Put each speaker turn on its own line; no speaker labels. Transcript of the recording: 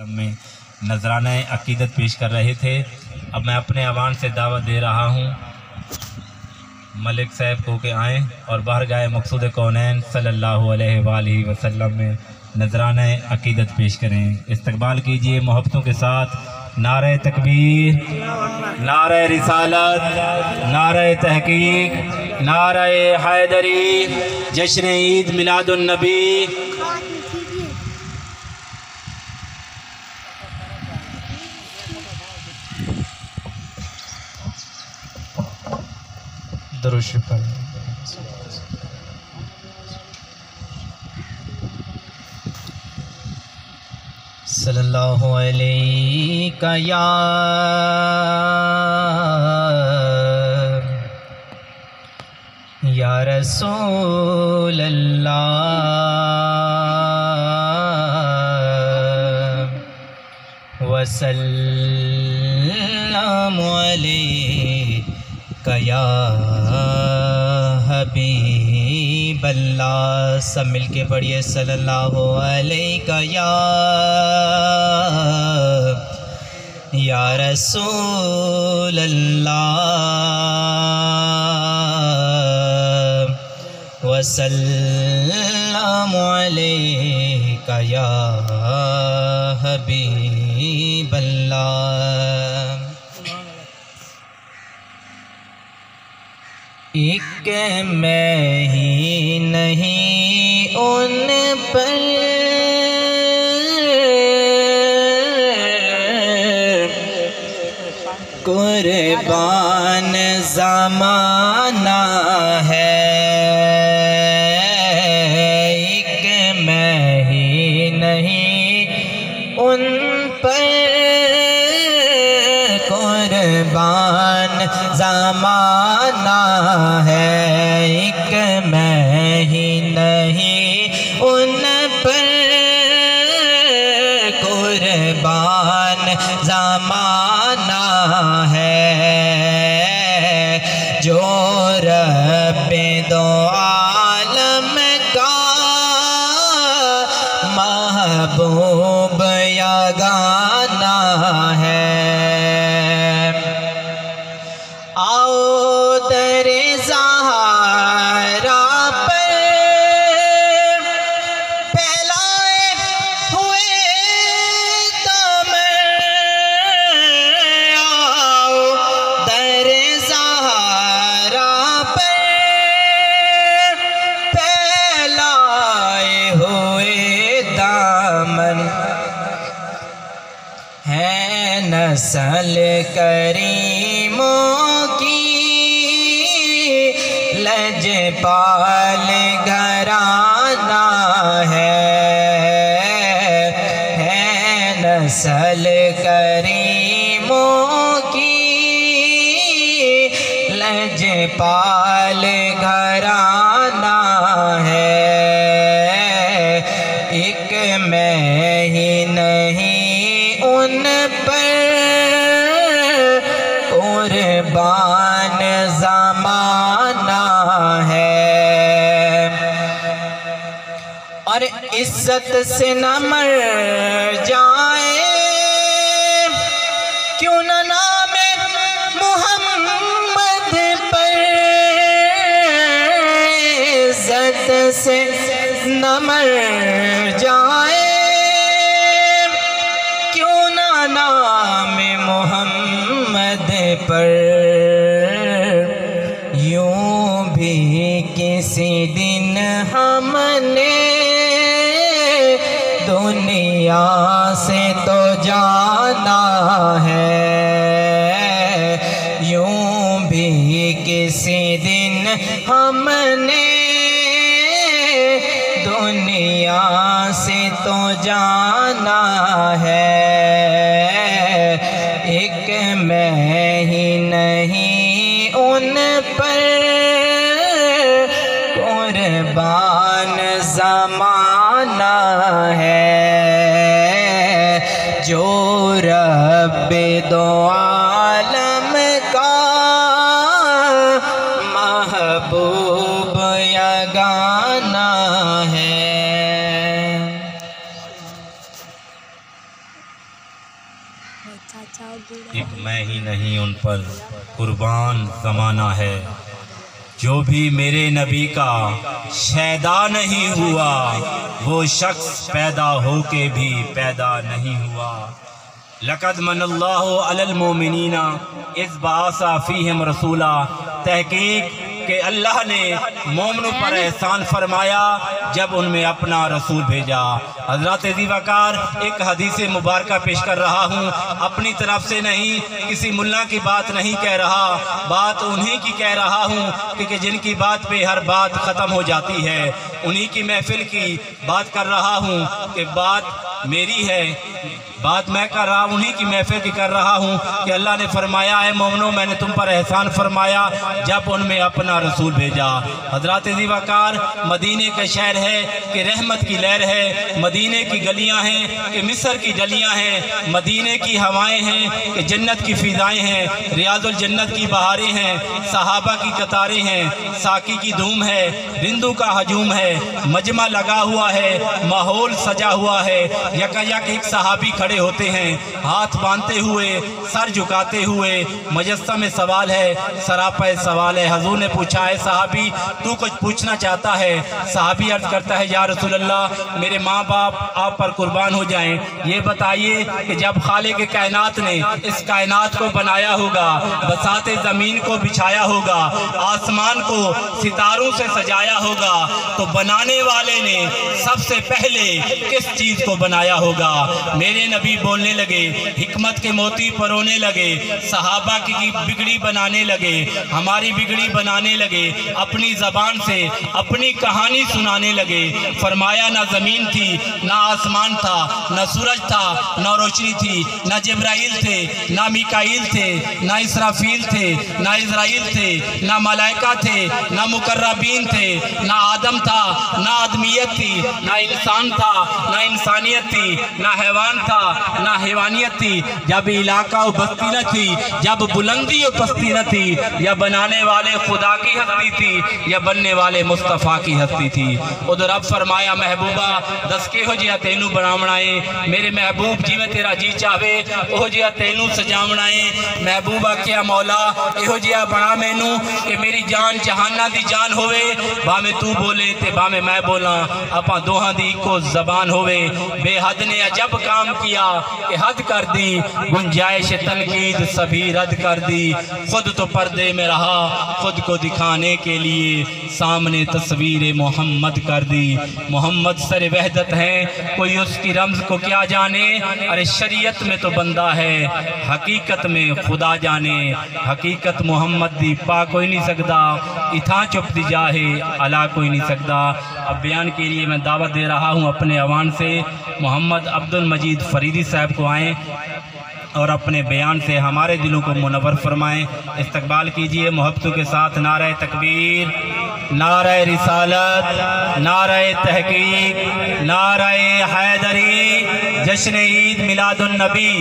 में नजराना अकीदत पेश कर रहे थे। अब मैं अपने अवान से दावत दे रहा हूँ मलिक साहब को कि आएँ और बारगाह मक़सूद कौनैन सल्लल्लाहु अलैहि वसल्लम में नजराना अकीदत पेश करें। इस्तकबाल कीजिए मोहब्बतों के साथ। नारे तकबीर, नारे रिसालत, नारे तहकीक, नारे हैदरी, जश्न ईद मिलादुन नबी। दरूद शरीफ सल्लल्लाहु अलैका या रसूल अल्लाह वसल्लमु अलैका या हबीब अल्लाह। सब मिलके पढ़िए सल्लल्लाहु अलैका या रसूल अल्लाह वसल्लमु अलैका या हबीब अल्लाह। एक मैं ही नहीं उन पर कुर्बान ज़माना है। एक मैं ही नहीं उन पर कुर्बान ज़माना है। एक मैं ही नहीं उन पर कुर्बान ज़माना है। जो रब्बे दो आलम का महबूब यगाना है। आओ दरे ज़हरा पर फैलाए हुए दामन। आओ दरे ज़हरा पर फैलाए हुए दामन। है नस्ल करीमों लजपाल घराना है। नस्ल करीमों की लजपाल घराना है। एक मैं ही नहीं उन पर कुर्बान ज़माना है। और इज्जत से न मर जाए क्यों न नाम मोहम्मद पर। इज्जत से न मर जाए क्यों न नाम मोहम्मद पर। यूं भी किसी दिन हमने दुनिया से तो जाना है। यूं भी किसी दिन हमने दुनिया से तो जाना है। एक मैं ही नहीं उन पर कुर्बान ज़माना है। जो रब्बे दो आलम का महबूब यगाना है। एक मैं ही नहीं उन पर कुर्बान ज़माना है। जो भी मेरे नबी का शैदा नहीं हुआ वो शख्स पैदा होके भी पैदा नहीं हुआ। लक़द मनल्लाहु अलल मोमिनीना इज़ बअसा फ़ीहिम रसूला। तहकीक कि अल्लाह ने मोमिनों पर एहसान फरमाया जब उनमें अपना रसूल भेजा। हज़रत ज़ीवकार एक हदीस मुबारक पेश कर रहा हूँ, अपनी तरफ से नहीं, किसी मुल्ला की बात नहीं कह रहा, बात उन्हीं की कह रहा हूँ क्योंकि जिनकी बात पे हर बात ख़त्म हो जाती है, उन्हीं की महफिल की बात कर रहा हूँ कि बात मेरी है, बात मैं कर रहा हूँ, उन्हीं की महफिल की कर रहा हूँ कि अल्लाह ने फरमाया है मोमिनो मैंने तुम पर एहसान फरमाया जब उनमें अपना रसूल भेजा। हज़रत ज़ीवकार मदीने का शहर है कि रहमत की लहर है, मदीने की गलियाँ हैं कि मिस्र की डलियाँ हैं, मदीने की हवाएं हैं कि जन्नत की फ़िज़ाएँ हैं, रियाज़ुल जन्नत की बहारें हैं, सहाबा की कतारें हैं, साकी की धूम है, रिंदू का हजूम है, मजमा लगा हुआ है, माहौल सजा हुआ है। यकायक एक सहाबी खड़े होते हैं हाथ बांधते हुए, सर झुकाते हुए। मुजस्सम में सवाल है, सरापा सवाल है। हजूर ने पूछा है सहाबी तू कुछ पूछना चाहता है? सहाबी अर्ज करता है या रसूल अल्लाह मेरे माँ बाप आप पर कुर्बान हो जाएं, ये बताइए कि जब खालिक कायनात ने इस कायनात को बनाया होगा, बसाते ज़मीन को बिछाया होगा, आसमान को सितारों से सजाया होगा, तो बनाने वाले ने सबसे पहले किस चीज़ को बनाया होगा? मेरे नबी बोलने लगे, हिकमत के मोती परोने लगे, सहाबा की बिगड़ी बनाने लगे, हमारी बिगड़ी बनाने लगे, अपनी ज़बान से अपनी कहानी सुनाने लगे। फरमाया ना ज़मीन थी, ना आसमान था, ना सूरज था, ना रोशनी थी, ना जिब्राइल थे, ना मिकाइल थे, ना इसराफील थे, ना इज़राइल थे, ना मलाइका थे, ना मुकर्रबीन थे, ना आदम था, ना आदमियत थी, ना इंसान था, ना इंसानियत थी, ना हैवान था, ना हैवानियत थी। जब इलाका और बस्ती न थी, जब बुलंदी और पस्ती न थी, या बनाने वाले खुदा की हस्ती थी या बनने वाले मुस्तफ़ा की हस्ती थी। उधर अब फरमाया महबूबा दस के हो जिया तेनू बनावनाए, मेरे महबूब जी में तेरा जी चाहे ओह जिया तेनू सजावनाए। महबूबा क्या मौला एहो जिया बना मैनू कि मेरी जान जहाना दी जान होवे, भावें तू बोले ते भावें मैं बोला, अपा दोहां दी इको जबान होवे। बेहद ने अजब काम किया कि हद कर दी, गुंजाइश तनकीद सभी रद्द कर दी। खुद तो पर्दे में रहा, खुद को दिखाने के लिए सामने तस्वीर मोहम्मद कर दी। मोहम्मद सर वहदत है, कोई उसकी रम्ज को क्या जाने। अरे शरीयत में तो बंदा है, हकीकत में खुदा जाने। हकीकत मोहम्मद दी पा कोई नहीं सकता, इथा चुप दी जाहे अला कोई नहीं सकता। अब बयान के लिए मैं दावत दे रहा हूँ अपने अवान से, मोहम्मद अब्दुल मजीद फरीदी साहब को आएँ और अपने बयान से हमारे दिलों को मुनव्वर फरमाएं। इस्तकबाल कीजिए मोहब्बतों के साथ। नारे तकबीर, नारे रिसालत, नारे तहकीक, नारे हैदरी, जश्न ईद मिलादुन नबी।